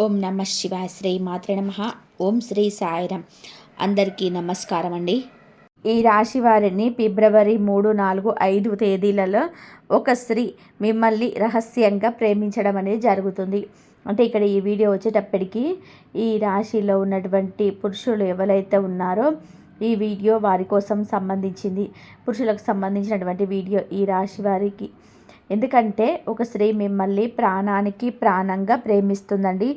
ఓం నమ శివాయ. శ్రీ మాత్రే నమ. ఓం శ్రీ సాయిరామ్. అందరికీ నమస్కారం అండి. ఈ రాశి వారిని ఫిబ్రవరి 3, 4, 5 తేదీలలో ఒక స్త్రీ మిమ్మల్ని రహస్యంగా ప్రేమించడం అనేది జరుగుతుంది. అంటే ఇక్కడ ఈ వీడియో వచ్చేటప్పటికి ఈ రాశిలో ఉన్నటువంటి పురుషులు ఎవరైతే ఉన్నారో ఈ వీడియో వారి కోసం సంబంధించింది. పురుషులకు సంబంధించినటువంటి వీడియో ఈ రాశి వారికి. ఎందుకంటే ఒక స్త్రీ మిమ్మల్ని ప్రాణానికి ప్రాణంగా ప్రేమిస్తుందండి.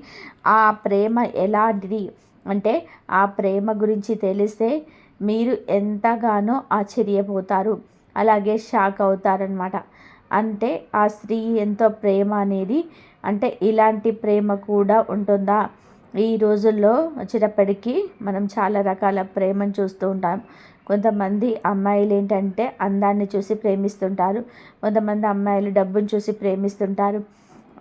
ఆ ప్రేమ ఎలాంటిది అంటే ఆ ప్రేమ గురించి తెలిస్తే మీరు ఎంతగానో ఆశ్చర్యపోతారు, అలాగే షాక్ అవుతారనమాట. అంటే ఆ స్త్రీ ఎంతో ప్రేమ అనేది అంటే ఇలాంటి ప్రేమ కూడా ఉంటుందా? ఈ రోజుల్లో వచ్చేటప్పటికి మనం చాలా రకాల ప్రేమను చూస్తూ ఉంటాం. కొంతమంది అమ్మాయిలు ఏంటంటే అందాన్ని చూసి ప్రేమిస్తుంటారు. కొంతమంది అమ్మాయిలు డబ్బును చూసి ప్రేమిస్తుంటారు.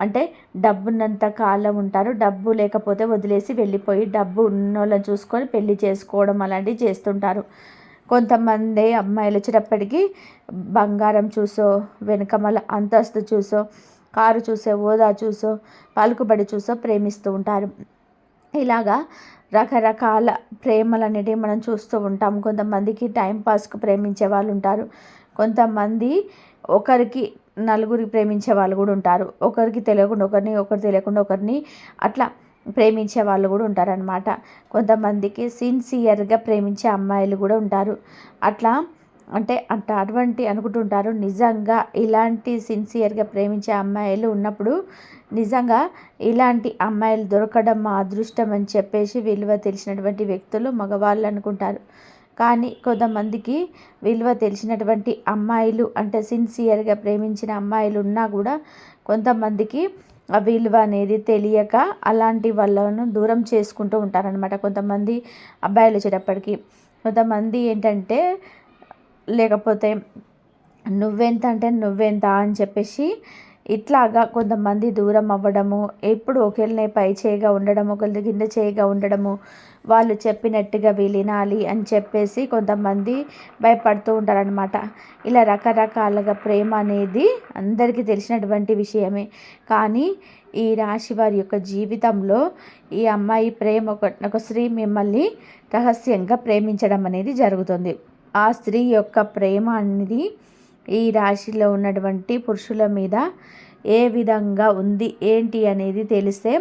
అంటే డబ్బున్నంత కాలం ఉంటారు, డబ్బు లేకపోతే వదిలేసి వెళ్ళిపోయి డబ్బు ఉన్నోళ్ళని చూసుకొని పెళ్లి చేసుకోవడం అలాంటివి చేస్తుంటారు. కొంతమంది అమ్మాయిలు వచ్చేటప్పటికి బంగారం చూసో, వెనకమల అంతస్తు చూసో, కారు చూసో, హోదా చూసో, పలుకుబడి చూసో ప్రేమిస్తూ ఉంటారు. ఇలాగా రకరకాల ప్రేమలు అనేటివి మనం చూస్తూ ఉంటాం. కొంతమందికి టైంపాస్కు ప్రేమించే వాళ్ళు ఉంటారు. కొంతమంది ఒకరికి నలుగురికి ప్రేమించే వాళ్ళు కూడా ఉంటారు. ఒకరికి తెలియకుండా ఒకరిని, ఒకరు తెలియకుండా ఒకరిని అట్లా ప్రేమించే వాళ్ళు కూడా ఉంటారనమాట. కొంతమందికి సిన్సియర్గా ప్రేమించే అమ్మాయిలు కూడా ఉంటారు. అట్లా అంటే అటువంటి అనుకుంటుంటారు. నిజంగా ఇలాంటి సిన్సియర్గా ప్రేమించే అమ్మాయిలు ఉన్నప్పుడు నిజంగా ఇలాంటి అమ్మాయిలు దొరకడం మా అదృష్టం అని చెప్పేసి విలువ తెలిసినటువంటి వ్యక్తులు మగవాళ్ళు అనుకుంటారు. కానీ కొంతమందికి విలువ తెలిసినటువంటి అమ్మాయిలు అంటే సిన్సియర్గా ప్రేమించిన అమ్మాయిలు ఉన్నా కూడా కొంతమందికి ఆ విలువ అనేది తెలియక అలాంటి వాళ్ళను దూరం చేసుకుంటూ ఉంటారనమాట. కొంతమంది అబ్బాయిలు వచ్చేటప్పటికి కొంతమంది ఏంటంటే లేకపోతే నువ్వెంత అంటే నువ్వెంత అని చెప్పేసి ఇట్లాగా కొంతమంది దూరం అవ్వడము, ఎప్పుడు ఒకరినే పై చేయగా ఉండడము, ఒకరి కింద చేయగా ఉండడము, వాళ్ళు చెప్పినట్టుగా వినాలి అని చెప్పేసి కొంతమంది భయపడుతూ ఉంటారనమాట. ఇలా రకరకాలుగా ప్రేమ అనేది అందరికీ తెలిసినటువంటి విషయమే. కానీ ఈ రాశి వారి యొక్క జీవితంలో ఈ అమ్మాయి ప్రేమ ఒక స్త్రీ మిమ్మల్ని రహస్యంగా ప్రేమించడం అనేది జరుగుతుంది. ఆ స్త్రీ యొక్క ప్రేమ అనేది ఈ రాశిలో ఉన్నటువంటి పురుషుల మీద ఏ విధంగా ఉంది ఏంటి అనేది తెలిస్తే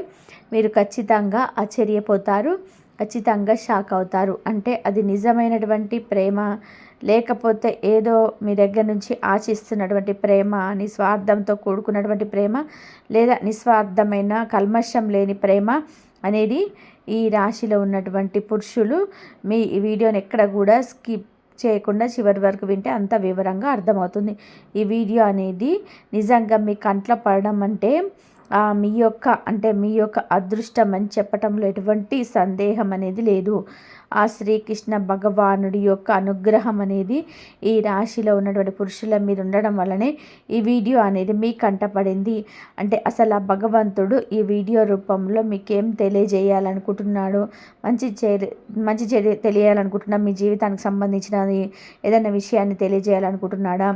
మీరు ఖచ్చితంగా ఆశ్చర్యపోతారు, ఖచ్చితంగా షాక్ అవుతారు. అంటే అది నిజమైనటువంటి ప్రేమ, లేకపోతే ఏదో మీ దగ్గర నుంచి ఆశిస్తున్నటువంటి ప్రేమ, నిస్వార్థంతో కూడుకున్నటువంటి ప్రేమ, లేదా నిస్వార్థమైన కల్మషం లేని ప్రేమ అనేది ఈ రాశిలో ఉన్నటువంటి పురుషులు మీ ఈ వీడియోని ఎక్కడ కూడా స్కిప్ చేయకుండా చివరి వరకు వింటే అంత వివరంగా అర్థమవుతుంది. ఈ వీడియో అనేది నిజంగా మీ కంట్లో పడడం అంటే మీ యొక్క అదృష్టం అని చెప్పటంలో ఎటువంటి సందేహం అనేది లేదు. ఆ శ్రీకృష్ణ భగవానుడి యొక్క అనుగ్రహం అనేది ఈ రాశిలో ఉన్నటువంటి పురుషుల మీద ఉండడం వల్లనే ఈ వీడియో అనేది మీ కంటపడింది. అంటే అసలు ఆ భగవంతుడు ఈ వీడియో రూపంలో మీకేం తెలియజేయాలనుకుంటున్నాడు, మంచి తెలియాలనుకుంటున్నా, మీ జీవితానికి సంబంధించిన ఏదైనా విషయాన్ని తెలియజేయాలనుకుంటున్నాడా,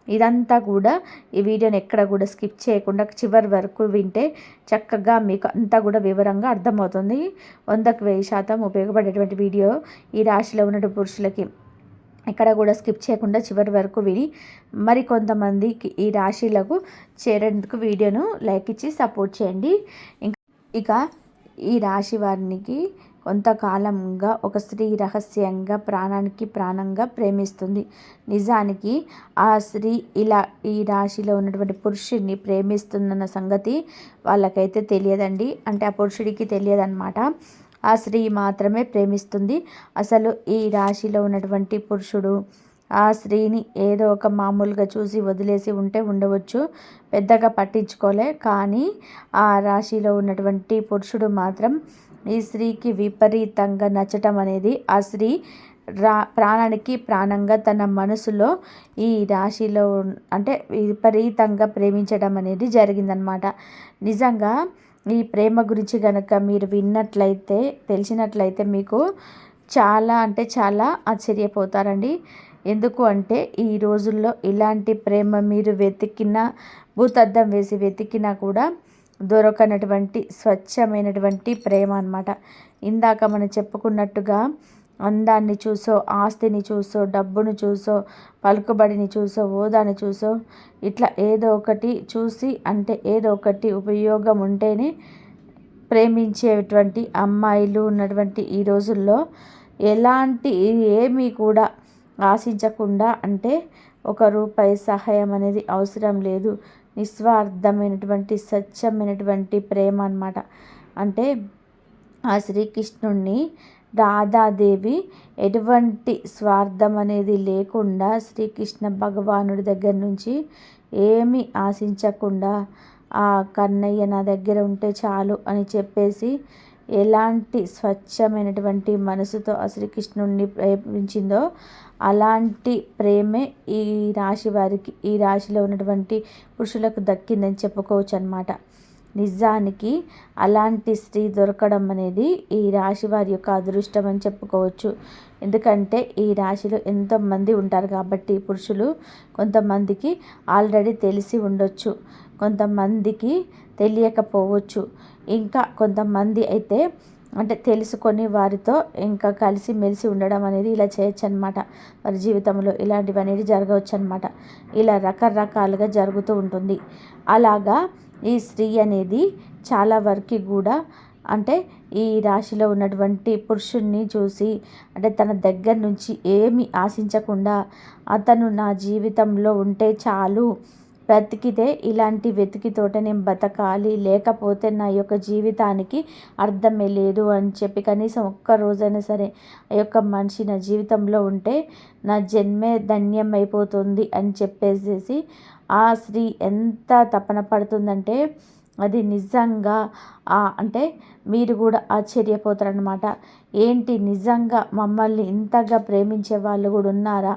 ఇదంతా కూడా ఈ వీడియోని ఎక్కడ కూడా స్కిప్ చేయకుండా చివరి వరకు వింటే చక్కగా మీకు అంతా కూడా వివరంగా అర్థమవుతుంది. 100% ఉపయోగపడేటువంటి వీడియో ఈ రాశిలో ఉన్న పురుషులకి. ఎక్కడ కూడా స్కిప్ చేయకుండా చివరి వరకు విని మరి కొంతమందికి ఈ రాశిలకు చేరేందుకు వీడియోను లైక్ ఇచ్చి సపోర్ట్ చేయండి. ఇక ఈ రాశి వారికి కొంతకాలంగా ఒక స్త్రీ రహస్యంగా ప్రాణానికి ప్రాణంగా ప్రేమిస్తుంది. నిజానికి ఆ స్త్రీ ఇలా ఈ రాశిలో ఉన్నటువంటి పురుషుడిని ప్రేమిస్తుందన్న సంగతి వాళ్ళకైతే తెలియదండి. అంటే ఆ పురుషుడికి తెలియదన్నమాట. ఆ స్త్రీ మాత్రమే ప్రేమిస్తుంది. అసలు ఈ రాశిలో ఉన్నటువంటి పురుషుడు ఆ స్త్రీని ఏదో ఒక మామూలుగా చూసి వదిలేసి ఉండవచ్చు, పెద్దగా పట్టించుకోలే. కానీ ఆ రాశిలో ఉన్నటువంటి పురుషుడు మాత్రం ఈ స్త్రీకి విపరీతంగా నచ్చటం అనేది ఆ స్త్రీ ప్రాణానికి ప్రాణంగా తన మనసులో ఈ రాశిలో అంటే విపరీతంగా ప్రేమించడం అనేది జరిగిందనమాట. నిజంగా ఈ ప్రేమ గురించి కనుక మీరు విన్నట్లయితే తెలిసినట్లయితే మీకు చాలా అంటే చాలా ఆశ్చర్యపోతారండి. ఎందుకు అంటే ఈ రోజుల్లో ఇలాంటి ప్రేమ మీరు భూతద్దం వేసి వెతికినా కూడా దొరకనటువంటి స్వచ్ఛమైనటువంటి ప్రేమ అన్నమాట. ఇందాక మనం చెప్పుకున్నట్టుగా అందాన్ని చూసో, ఆస్తిని చూసో, డబ్బును చూసో, పలుకుబడిని చూసో, హోదాని చూసో, ఇట్లా ఏదో ఒకటి చూసి, అంటే ఏదో ఒకటి ఉపయోగం ఉంటేనే ప్రేమించేటువంటి అమ్మాయిలు ఉన్నటువంటి ఈ రోజుల్లో ఎలాంటి ఏమీ కూడా ఆశించకుండా, అంటే ఒక రూపాయి సహాయం అనేది అవసరం లేదు, నిస్వార్థమైనటువంటి స్వచ్ఛమైనటువంటి ప్రేమ అన్నమాట. అంటే ఆ శ్రీకృష్ణుణ్ణి రాధాదేవి ఎటువంటి స్వార్థం అనేది లేకుండా శ్రీకృష్ణ భగవానుడి దగ్గర నుంచి ఏమీ ఆశించకుండా ఆ కన్నయ్య నా దగ్గర ఉంటే చాలు అని చెప్పేసి ఎలాంటి స్వచ్ఛమైనటువంటి మనసుతో ఆ శ్రీకృష్ణుడిని ప్రేమించిందో అలాంటి ప్రేమే ఈ రాశి వారికి, ఈ రాశిలో ఉన్నటువంటి పురుషులకు దక్కిందని చెప్పుకోవచ్చు అన్నమాట. నిజానికి అలాంటి స్త్రీ దొరకడం అనేది ఈ రాశి వారి యొక్క అదృష్టం అని చెప్పుకోవచ్చు. ఎందుకంటే ఈ రాశిలో ఎంతోమంది ఉంటారు కాబట్టి పురుషులు, కొంతమందికి ఆల్రెడీ తెలిసి ఉండొచ్చు, కొంతమందికి తెలియకపోవచ్చు, ఇంకా కొంతమంది అయితే అంటే తెలుసుకొని వారితో ఇంకా కలిసి మెలిసి ఉండడం అనేది ఇలా చేయొచ్చు అనమాట. వారి జీవితంలో ఇలాంటివి అనేది జరగవచ్చు అనమాట. ఇలా రకరకాలుగా జరుగుతూ ఉంటుంది. అలాగా ఈ స్త్రీ అనేది చాలా వరకు కూడా అంటే ఈ రాశిలో ఉన్నటువంటి పురుషుణ్ణి చూసి, అంటే తన దగ్గర నుంచి ఏమి ఆశించకుండా అతను నా జీవితంలో ఉంటే చాలు, బ్రతికితే ఇలాంటి వెతికితోట నేను బతకాలి, లేకపోతే నా యొక్క జీవితానికి అర్థమే లేదు అని చెప్పి కనీసం ఒక్క రోజైనా సరే ఆ యొక్క మనిషి నా జీవితంలో ఉంటే నా జన్మే ధన్యం అయిపోతుంది అని చెప్పేసేసి ఆ స్త్రీ ఎంత తపన పడుతుందంటే అది నిజంగా అంటే మీరు కూడా ఆశ్చర్యపోతారనమాట. ఏంటి నిజంగా మమ్మల్ని ఇంతగా ప్రేమించే వాళ్ళు కూడా ఉన్నారా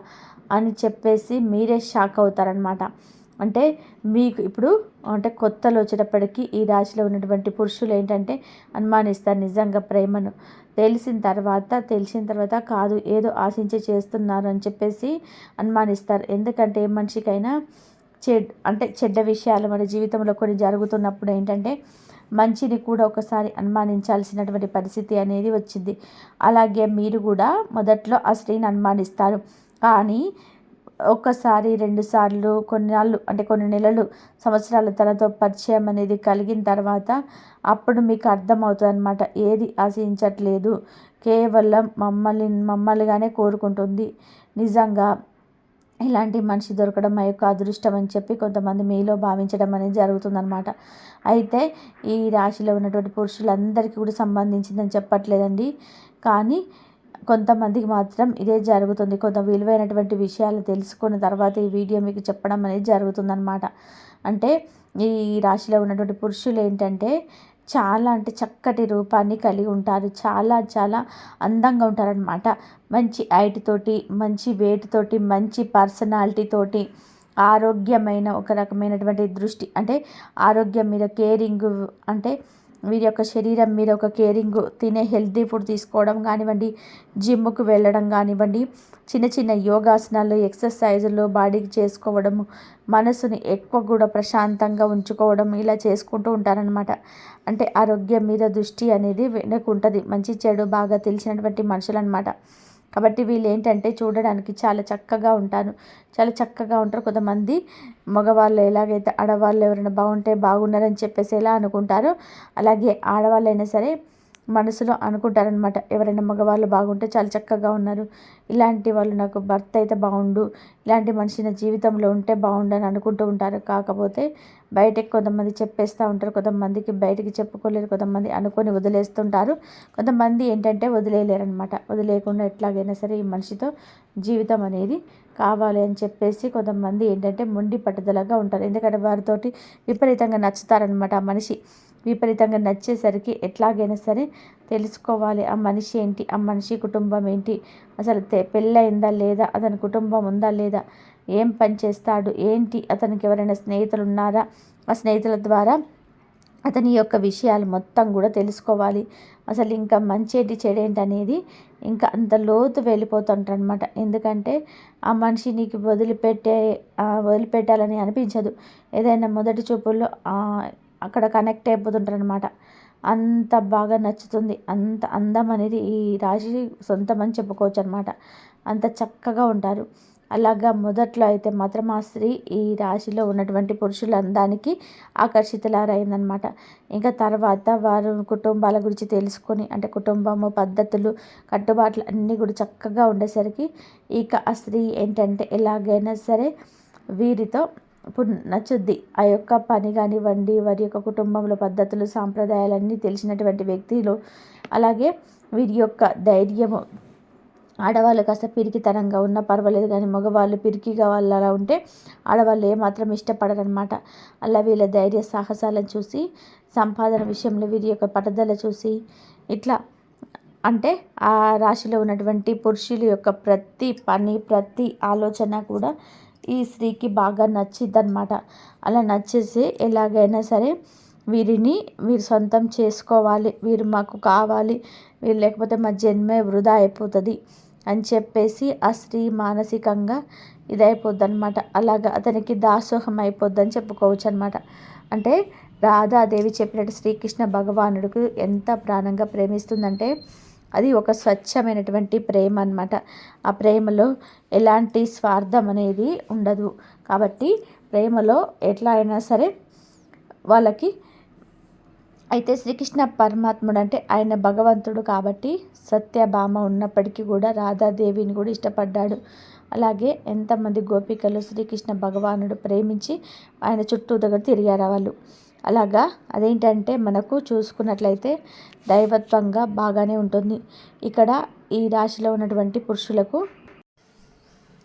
అని చెప్పేసి మీరే షాక్ అవుతారనమాట. అంటే మీకు ఇప్పుడు అంటే కొత్తలో వచ్చేటప్పటికి ఈ రాశిలో ఉన్నటువంటి పురుషులు ఏంటంటే అనుమానిస్తారు నిజంగా ప్రేమను. తెలిసిన తర్వాత కాదు, ఏదో ఆశించి చేస్తున్నారు అని చెప్పేసి అనుమానిస్తారు. ఎందుకంటే ఏ మనిషికైనా చెడ్డ విషయాలు మన జీవితంలో కొన్ని జరుగుతున్నప్పుడు ఏంటంటే మంచిని కూడా ఒకసారి అనుమానించాల్సినటువంటి పరిస్థితి అనేది వచ్చింది. అలాగే మీరు కూడా మొదట్లో ఆ స్త్రీని అనుమానిస్తారు, కానీ ఒక్కసారి 2 సార్లు కొన్ని నెలలు సంవత్సరాలు తనతో పరిచయం అనేది కలిగిన తర్వాత అప్పుడు మీకు అర్థమవుతుంది అనమాట. ఏది ఆశించట్లేదు, కేవలం మమ్మల్నిగానే కోరుకుంటుంది. నిజంగా ఇలాంటి మనిషి దొరకడం మా యొక్క అదృష్టం అని చెప్పి కొంతమంది మీలో భావించడం అనేది జరుగుతుందన్నమాట. అయితే ఈ రాశిలో ఉన్నటువంటి పురుషులందరికీ కూడా సంబంధించిందని చెప్పట్లేదండి, కానీ కొంతమందికి మాత్రం ఇదే జరుగుతుంది. కొంత విలువైనటువంటి విషయాలు తెలుసుకున్న తర్వాత ఈ వీడియో మీకు చెప్పడం అనేది జరుగుతుందన్నమాట. అంటే ఈ రాశిలో ఉన్నటువంటి పురుషులు ఏంటంటే చాలా అంటే చక్కటి రూపాన్ని కలిగి ఉంటారు, చాలా అందంగా ఉంటారనమాట. మంచి హైట్ తోటి, మంచి వెయిట్ తోటి, మంచి పర్సనాలిటీ తోటి, ఆరోగ్యమైన ఒక రకమైనటువంటి దృష్టి, అంటే ఆరోగ్యం మీద కేరింగ్, అంటే వీరి యొక్క శరీరం మీద ఒక కేరింగ్, తినే హెల్తీ ఫుడ్ తీసుకోవడం కానివ్వండి, జిమ్కి వెళ్ళడం కానివ్వండి, చిన్న యోగాసనాలు, ఎక్సర్సైజులు బాడీకి చేసుకోవడము, మనసుని ఎక్కువ కూడా ప్రశాంతంగా ఉంచుకోవడం, ఇలా చేసుకుంటూ ఉంటారనమాట. అంటే ఆరోగ్యం మీద దృష్టి అనేది వెనక్కి ఉంటుంది, మంచి చెడు బాగా తెలిసినటువంటి మనుషులు అనమాట. కాబట్టి వీళ్ళు ఏంటంటే చూడడానికి చాలా చక్కగా ఉంటారు. కొంతమంది మగవాళ్ళు ఎలాగైతే ఆడవాళ్ళు ఎవరైనా బాగుంటే బాగున్నారని చెప్పేసి ఎలా అనుకుంటారో, అలాగే ఆడవాళ్ళైనా సరే మనసులో అనుకుంటారనమాట. ఎవరైనా మగవాళ్ళు బాగుంటే చాలా చక్కగా ఉన్నారు, ఇలాంటి వాళ్ళు నాకు భర్త అయితే బాగుండు, ఇలాంటి మనిషి నా జీవితంలో ఉంటే బాగుండు అని అనుకుంటూ ఉంటారు. కాకపోతే బయటకు కొంతమంది చెప్పేస్తూ ఉంటారు, కొంతమందికి బయటికి చెప్పుకోలేరు, కొంతమంది అనుకొని వదిలేస్తుంటారు, కొంతమంది ఏంటంటే వదిలేయలేరనమాట. వదిలేయకుండా ఎట్లాగైనా సరే ఈ మనిషితో జీవితం అనేది కావాలి అని చెప్పేసి కొంతమంది ఏంటంటే మొండి పట్టుదలగా ఉంటారు. ఎందుకంటే వారితోటి విపరీతంగా నచ్చుతారనమాట. ఆ మనిషి విపరీతంగా నచ్చేసరికి ఎట్లాగైనా సరే తెలుసుకోవాలి ఆ మనిషి ఏంటి, ఆ మనిషి కుటుంబం ఏంటి, అసలు పెళ్ళయిందా లేదా, అతని కుటుంబం ఉందా లేదా, ఏం పని చేస్తాడు ఏంటి, అతనికి ఎవరైనా స్నేహితులు ఉన్నారా, ఆ స్నేహితుల ద్వారా అతని యొక్క విషయాలు మొత్తం కూడా తెలుసుకోవాలి. అసలు ఇంకా మంచేంటి చెడేంటి అనేది ఇంకా అంత లోతు వెళ్ళిపోతుంటారు అనమాట. ఎందుకంటే ఆ మనిషి నీకు వదిలిపెట్టాలని అనిపించదు. ఏదైనా మొదటి చూపుల్లో అక్కడ కనెక్ట్ అయిపోతుంటారనమాట. అంత బాగా నచ్చుతుంది. అంత అందం అనేది ఈ రాశి సొంతం అని చెప్పుకోవచ్చు అనమాట. అంత చక్కగా ఉంటారు. అలాగా మొదట్లో అయితే మాత్రం ఆ స్త్రీ ఈ రాశిలో ఉన్నటువంటి పురుషుల అందానికి ఆకర్షితురాలైందనమాట. ఇంకా తర్వాత వారు కుటుంబాల గురించి తెలుసుకొని, అంటే కుటుంబము పద్ధతులు, కట్టుబాట్లు అన్నీ కూడా చక్కగా ఉండేసరికి ఇక ఆ స్త్రీ ఏంటంటే ఎలాగైనా సరే వీరితో ఇప్పుడు నచ్చుద్ది. ఆ యొక్క పని కానివ్వండి, వారి యొక్క కుటుంబంలో పద్ధతులు, సాంప్రదాయాలన్నీ తెలిసినటువంటి వ్యక్తులు. అలాగే వీరి యొక్క ధైర్యము, ఆడవాళ్ళు కాస్త పిరికితనంగా ఉన్నా పర్వాలేదు కానీ మగవాళ్ళు పిరికిగా వాళ్ళు అలా ఉంటే ఆడవాళ్ళు ఏమాత్రం ఇష్టపడరనమాట. అలా వీళ్ళ ధైర్య సాహసాలను చూసి, సంపాదన విషయంలో వీరి యొక్క పట్టుదల చూసి, ఇట్లా అంటే ఆ రాశిలో ఉన్నటువంటి పురుషుల యొక్క ప్రతి పని, ప్రతి ఆలోచన కూడా ఈ స్త్రీకి బాగా నచ్చిద్దనమాట. అలా నచ్చేసి ఎలాగైనా సరే వీరిని మీరు సొంతం చేసుకోవాలి, వీరు మాకు కావాలి, వీరు లేకపోతే మా జన్మే వృధా అయిపోతుంది అని చెప్పేసి ఆ స్త్రీ మానసికంగా ఇదైపోద్ది అనమాట. అలాగా అతనికి దాసోహం అయిపోద్దని చెప్పుకోవచ్చు అనమాట. అంటే రాధాదేవి చెప్పినట్టు శ్రీకృష్ణ భగవానుడికి ఎంత ప్రాణంగా ప్రేమిస్తుందంటే అది ఒక స్వచ్ఛమైనటువంటి ప్రేమ అనమాట. ఆ ప్రేమలో ఎలాంటి స్వార్థం అనేది ఉండదు. కాబట్టి ప్రేమలో ఎట్లా అయినా సరే వాళ్ళకి అయితే శ్రీకృష్ణ పరమాత్ముడు అంటే ఆయన భగవంతుడు కాబట్టి సత్యభామ ఉన్నప్పటికీ కూడా రాధాదేవిని కూడా ఇష్టపడ్డాడు. అలాగే ఎంతమంది గోపికలు శ్రీకృష్ణ భగవానుడు ప్రేమించి ఆయన చుట్టూ దగ్గర తిరిగారు వాళ్ళు. అలాగా అదేంటంటే మనకు చూసుకున్నట్లయితే దైవత్వంగా బాగానే ఉంటుంది. ఇక్కడ ఈ రాశిలో ఉన్నటువంటి పురుషులకు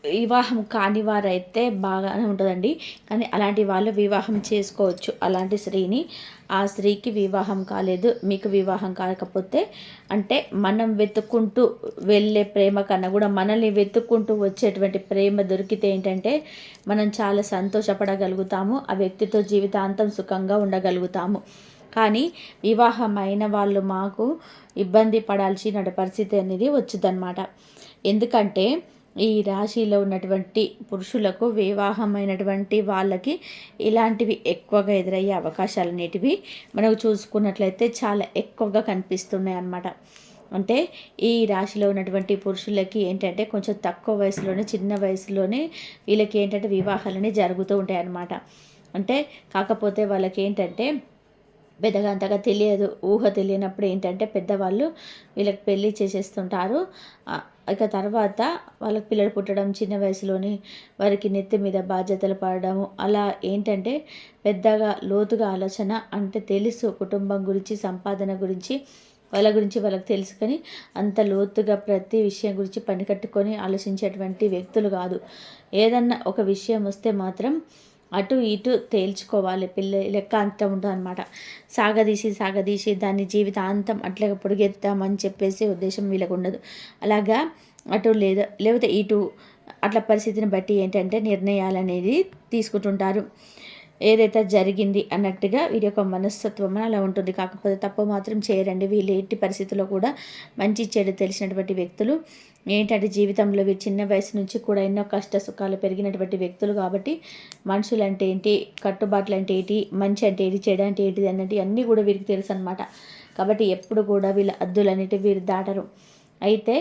వివాహం కాని వారైతే బాగానే ఉంటుందండి. కానీ అలాంటి వాళ్ళు వివాహం చేసుకోవచ్చు అలాంటి స్త్రీని. ఆ స్త్రీకి వివాహం కాలేదు, మీకు వివాహం కాకపోతే అంటే మనం వెతుక్కుంటూ వెళ్ళే ప్రేమ కన్నా కూడా మనల్ని వెతుక్కుంటూ వచ్చేటువంటి ప్రేమ దొరికితే ఏంటంటే మనం చాలా సంతోషపడగలుగుతాము. ఆ వ్యక్తితో జీవితాంతం సుఖంగా ఉండగలుగుతాము. కానీ వివాహం అయిన వాళ్ళు మాకు ఇబ్బంది పడాల్సిన పరిస్థితి అనేది వచ్చిందనమాట. ఎందుకంటే ఈ రాశిలో ఉన్నటువంటి పురుషులకు వివాహమైనటువంటి వాళ్ళకి ఇలాంటివి ఎక్కువగా ఎదురయ్యే అవకాశాలు అనేటివి మనకు చూసుకున్నట్లయితే చాలా ఎక్కువగా కనిపిస్తున్నాయి అన్నమాట. అంటే ఈ రాశిలో ఉన్నటువంటి పురుషులకి ఏంటంటే కొంచెం తక్కువ వయసులోనే, చిన్న వయసులోనే వీళ్ళకి ఏంటంటే వివాహాలని జరుగుతూ ఉంటాయి అన్నమాట. అంటే కాకపోతే వాళ్ళకి ఏంటంటే పెద్దగా అంతగా తెలియదు. ఊహ తెలియనప్పుడు ఏంటంటే పెద్దవాళ్ళు వీళ్ళకి పెళ్ళి చేసేస్తుంటారు. ఇక తర్వాత వాళ్ళకి పిల్లలు పుట్టడం, చిన్న వయసులోనే వారికి నెత్తి మీద బాధ్యతలు పడడము, అలా ఏంటంటే పెద్దగా లోతుగా ఆలోచన అంటే తెలుసు కుటుంబం గురించి, సంపాదన గురించి, వాళ్ళ గురించి వాళ్ళకి తెలుసు. కానీ అంత లోతుగా ప్రతి విషయం గురించి పని కట్టుకొని ఆలోచించేటువంటి వ్యక్తులు కాదు. ఏదన్నా ఒక విషయం వస్తే మాత్రం అటు ఇటు తేల్చుకోవాలి. పిల్ల లెక్క అంత ఉండదు అనమాట. సాగదీసి దాన్ని జీవితాంతం అట్లాగే పొడిగెత్తామని చెప్పేసి ఉద్దేశం వీళ్ళకు ఉండదు. అలాగా అటు లేకపోతే ఇటు అట్లా పరిస్థితిని బట్టి ఏంటంటే నిర్ణయాలు అనేది తీసుకుంటుంటారు. ఏదైతే జరిగింది అన్నట్టుగా వీరి యొక్క మనస్తత్వం అలా ఉంటుంది. కాకపోతే తప్పు మాత్రం చేయరండి. వీళ్ళు ఎట్టి పరిస్థితుల్లో కూడా మంచి చెడు తెలిసినటువంటి వ్యక్తులు. ఏంటంటే జీవితంలో వీరు చిన్న వయసు నుంచి కూడా ఎన్నో కష్ట సుఖాలు పెరిగినటువంటి వ్యక్తులు కాబట్టి మనుషులు అంటే ఏంటి, కట్టుబాట్లు అంటే ఏంటి, మంచి అంటే ఏంటి, చెడు అంటే ఏంటిది అన్నట్టు అన్నీ కూడా వీరికి తెలుసు అనమాట. కాబట్టి ఎప్పుడు కూడా వీళ్ళ హద్దులన్నిటి వీరు దాటరు. అయితే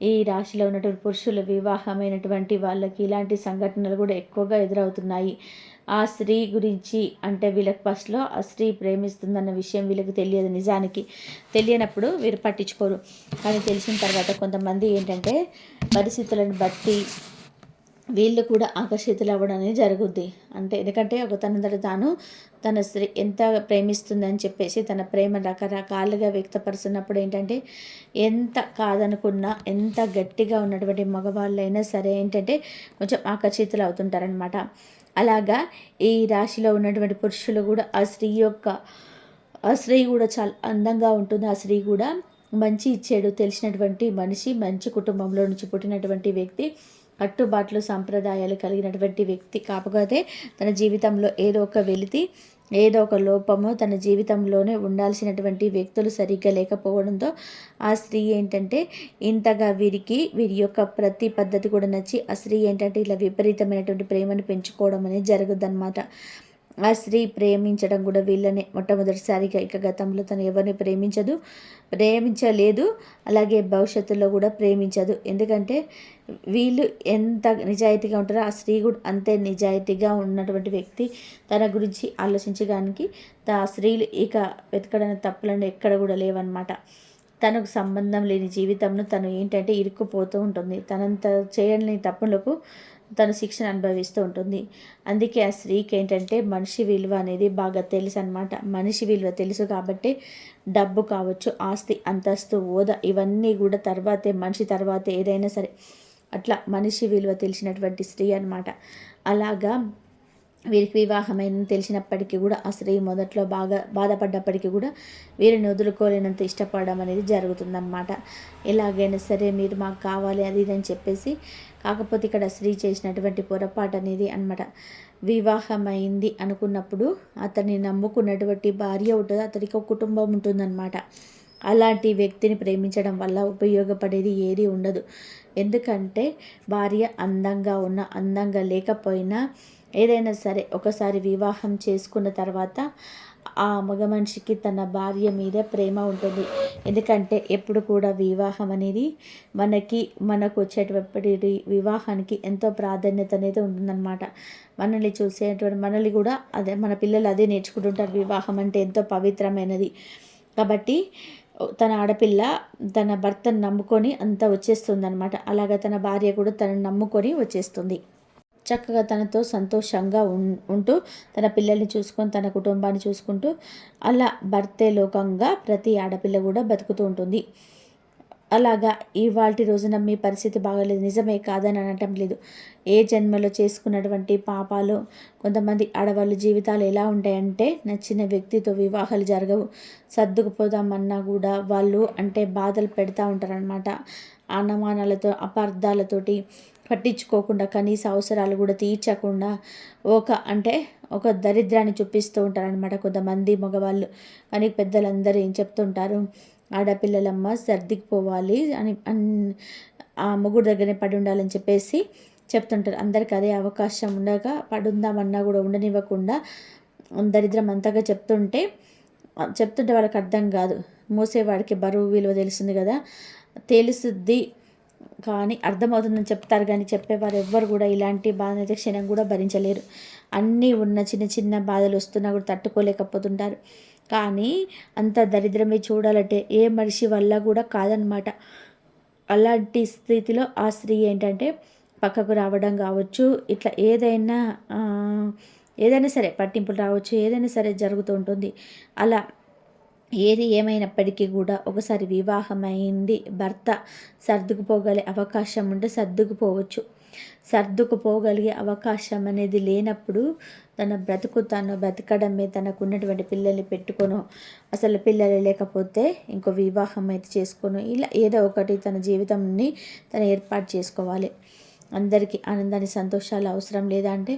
ఈ రాశిలో ఉన్నటువంటి పురుషుల వివాహమైనటువంటి వాళ్ళకి ఇలాంటి సంఘటనలు కూడా ఎక్కువగా ఎదురవుతున్నాయి. ఆ స్త్రీ గురించి అంటే వీళ్ళకి ఫస్ట్లో ఆ స్త్రీ ప్రేమిస్తుందన్న విషయం వీళ్ళకి తెలియదు. నిజానికి తెలియనప్పుడు వీరు పట్టించుకోరు. కానీ తెలిసిన తర్వాత కొంతమంది ఏంటంటే పరిస్థితులను బట్టి వీళ్ళు కూడా ఆకర్షితులు అవ్వడం అనేది జరుగుద్ది. అంటే ఎందుకంటే ఒక తనంతట తాను తన స్త్రీ ఎంత ప్రేమిస్తుందని చెప్పేసి తన ప్రేమ రకరకాలుగా వ్యక్తపరుస్తున్నప్పుడు ఏంటంటే ఎంత కాదనుకున్నా, ఎంత గట్టిగా ఉన్నటువంటి మగవాళ్ళైనా సరే ఏంటంటే కొంచెం ఆకర్షితులు అవుతుంటారనమాట. అలాగా ఈ రాశిలో ఉన్నటువంటి పురుషులు కూడా ఆ స్త్రీ కూడా చాలా అందంగా ఉంటుంది. ఆ స్త్రీ కూడా మంచి చెడు తెలిసినటువంటి మనిషి, మంచి కుటుంబంలో నుంచి పుట్టినటువంటి వ్యక్తి, కట్టుబాట్లు సంప్రదాయాలు కలిగినటువంటి వ్యక్తి. కాకపోతే తన జీవితంలో ఏదో ఒక వెలితి, ఏదో ఒక లోపము తన జీవితంలోనే ఉండాల్సినటువంటి వ్యక్తులు సరిగ్గా లేకపోవడంతో ఆ స్త్రీ ఏంటంటే ఇంతగా వీరి యొక్క ప్రతి పద్ధతి కూడా నచ్చి ఆ స్త్రీ ఏంటంటే ఇలా విపరీతమైనటువంటి ప్రేమను పెంచుకోవడం అనేది జరుగుద్దన్నమాట. ఆ స్త్రీ ప్రేమించడం కూడా వీళ్ళనే మొట్టమొదటిసారిగా. ఇక గతంలో తను ఎవరిని ప్రేమించలేదు, అలాగే భవిష్యత్తులో కూడా ప్రేమించదు. ఎందుకంటే వీళ్ళు ఎంత నిజాయితీగా ఉంటారో ఆ స్త్రీ కూడా అంతే నిజాయితీగా ఉన్నటువంటి వ్యక్తి. తన గురించి ఆలోచించడానికి ఆ స్త్రీలు ఇక వెతకడానికి తప్పులను ఎక్కడ కూడా లేవన్నమాట. తనకు సంబంధం లేని జీవితంలో తను ఏంటంటే ఇరుక్కుపోతూ ఉంటుంది. తనంత చేయని తప్పులకు తను శిక్షను అనుభవిస్తూ ఉంటుంది. అందుకే ఆ స్త్రీకి ఏంటంటే మనిషి విలువ అనేది బాగా తెలుసు అనమాట. మనిషి విలువ తెలుసు కాబట్టి డబ్బు కావచ్చు, ఆస్తి, అంతస్తు, హోదా ఇవన్నీ కూడా తర్వాతే, మనిషి తర్వాతే ఏదైనా సరే. అట్లా మనిషి విలువ తెలిసినటువంటి స్త్రీ అనమాట. అలాగా వీరికి వివాహమైందని తెలిసినప్పటికీ కూడా ఆ స్త్రీ మొదట్లో బాగా బాధపడ్డప్పటికీ కూడా వీరిని వదులుకోలేనంత ఇష్టపడడం అనేది జరుగుతుందన్నమాట. ఎలాగైనా సరే మీరు మాకు కావాలి అది ఇది అని చెప్పేసి. కాకపోతే ఇక్కడ స్త్రీ చేసినటువంటి పొరపాటు అనేది అనమాట. వివాహమైంది అనుకున్నప్పుడు అతన్ని నమ్ముకున్నటువంటి భార్య ఉంటుంది, అతనికి ఒక కుటుంబం ఉంటుందన్నమాట. అలాంటి వ్యక్తిని ప్రేమించడం వల్ల ఉపయోగపడేది ఏది ఉండదు. ఎందుకంటే భార్య అందంగా ఉన్నా అందంగా లేకపోయినా ఏదైనా సరే ఒకసారి వివాహం చేసుకున్న తర్వాత ఆ మగ మనిషికి తన భార్య మీద ప్రేమ ఉంటుంది. ఎందుకంటే ఎప్పుడు కూడా వివాహం అనేది మనకు వచ్చేటప్పటి వివాహానికి ఎంతో ప్రాధాన్యత అనేది ఉంటుందన్నమాట. మనల్ని చూసేటువంటి మనల్ని కూడా అదే మన పిల్లలు అదే నేర్చుకుంటుంటారు. వివాహం అంటే ఎంతో పవిత్రమైనది కాబట్టి తన ఆడపిల్ల తన భర్తను నమ్ముకొని అంతా వచ్చేస్తుంది అనమాట. అలాగా తన భార్య కూడా తనను నమ్ముకొని వచ్చేస్తుంది. చక్కగా తనతో సంతోషంగా ఉంటూ తన పిల్లల్ని చూసుకొని తన కుటుంబాన్ని చూసుకుంటూ అలా భర్తే లోకంగా ప్రతి ఆడపిల్ల కూడా బతుకుతూ ఉంటుంది. అలాగా ఇవాల్టి రోజున మీ పరిస్థితి బాగాలేదు, నిజమే కాదని అనటం లేదు. ఏ జన్మలో చేసుకున్నటువంటి పాపాలు. కొంతమంది ఆడవాళ్ళ జీవితాలు ఎలా ఉంటాయంటే నచ్చిన వ్యక్తితో వివాహాలు జరగవు. సర్దుకుపోదామన్నా కూడా వాళ్ళు అంటే బాధలు పెడతా ఉంటారనమాట. అనుమానాలతో, అపార్థాలతోటి పట్టించుకోకుండా, కనీస అవసరాలు కూడా తీర్చకుండా ఒక దరిద్రాన్ని చూపిస్తూ ఉంటారనమాట కొంతమంది మగవాళ్ళు. కానీ పెద్దలందరూ ఏం చెప్తుంటారు, ఆడపిల్లలమ్మ సర్దికిపోవాలి అని ఆ మొగుడు దగ్గరనే పడి ఉండాలని చెప్పేసి చెప్తుంటారు. అందరికీ అదే అవకాశం ఉండగా పడుందామన్నా కూడా ఉండనివ్వకుండా దరిద్రం అంతగా చెప్తుంటే వాళ్ళకి అర్థం కాదు. మోసేవాడికి బరువు విలువ తెలుస్తుంది కదా, తెలుసుద్ది కానీ అర్థమవుతుందని చెప్తారు. కానీ చెప్పేవారు ఎవ్వరు కూడా ఇలాంటి బాధనైతే క్షణం కూడా భరించలేరు. అన్నీ ఉన్న చిన్న చిన్న బాధలు వస్తున్నా కూడా తట్టుకోలేకపోతుంటారు. కానీ అంత దరిద్రమే చూడాలంటే ఏ మనిషి వల్ల కూడా కాదనమాట. అలాంటి స్థితిలో ఆ స్త్రీ ఏంటంటే పక్కకు రావడం కావచ్చు, ఇట్లా ఏదైనా సరే పట్టింపులు రావచ్చు, ఏదైనా సరే జరుగుతూ ఉంటుంది. అలా ఏది ఏమైనప్పటికీ కూడా ఒకసారి వివాహమైంది భర్త సర్దుకుపోగలిగే అవకాశం ఉంటే సర్దుకుపోవచ్చు. సర్దుకుపోగలిగే అవకాశం అనేది లేనప్పుడు తన బ్రతుకు తను బ్రతకడమే, తనకున్నటువంటి పిల్లల్ని పెట్టుకొను, అసలు పిల్లలు లేకపోతే ఇంకో వివాహం అయితే చేసుకోను, ఇలా ఏదో ఒకటి తన జీవితాన్ని తను ఏర్పాటు చేసుకోవాలి. అందరికీ ఆనందాన్ని, సంతోషాలు అవసరం లేదా అంటే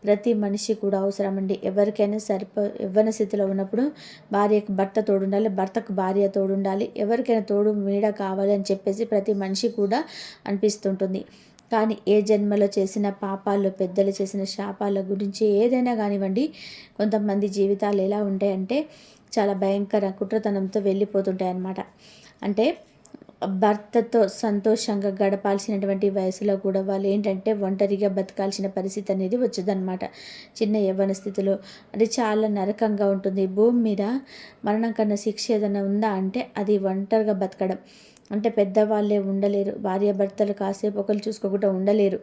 ప్రతి మనిషి కూడా అవసరం అండి. ఎవరికైనా యవ్వన స్థితిలో ఉన్నప్పుడు భార్యకు భర్త తోడుండాలి, భర్తకు భార్య తోడుండాలి, ఎవరికైనా తోడు నీడ కావాలి అని చెప్పేసి ప్రతి మనిషి కూడా అనిపిస్తుంటుంది. కానీ ఏ జన్మలో చేసిన పాపాలు, పెద్దలు చేసిన శాపాల గురించి ఏదైనా కానివ్వండి, కొంతమంది జీవితాలు ఎలా ఉంటాయంటే చాలా భయంకర కుట్రతనంతో వెళ్ళిపోతుంటాయి అన్నమాట. అంటే భర్తతో సంతోషంగా గడపాల్సినటువంటి వయసులో కూడా వాళ్ళు ఏంటంటే ఒంటరిగా బతకాల్సిన పరిస్థితి అనేది వచ్చేదన్నమాట. చిన్న యవ్వన స్థితిలో అది చాలా నరకంగా ఉంటుంది. భూమి మీద మరణం కన్నా శిక్ష ఏదైనా ఉందా అంటే అది ఒంటరిగా బతకడం. అంటే పెద్దవాళ్ళే ఉండలేరు, భార్యాభర్తలు కాసేపు ఒకరు చూసుకోకుండా ఉండలేరు.